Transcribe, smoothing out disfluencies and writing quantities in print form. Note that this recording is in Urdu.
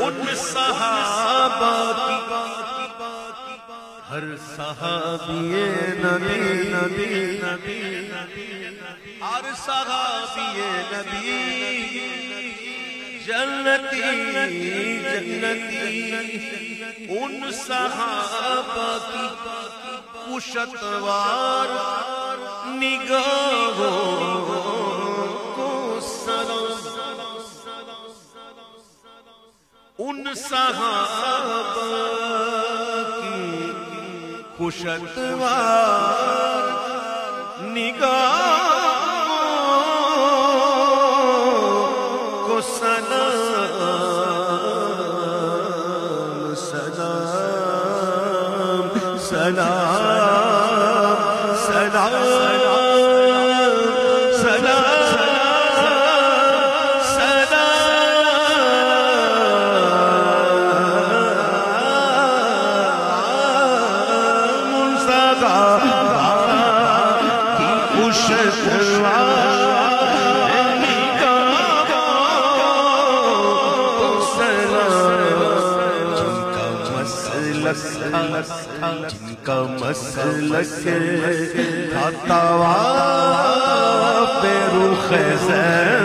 ان صحابہ کی ہر صحابی نبی ہر صحابی نبی جنتی ان صحابہ کی کشتوار نگاہوں کو سلام ان صحابہ کی کشتوار نگاہوں کو سلام سلام جن کا مسلک تھا طواف رخ زین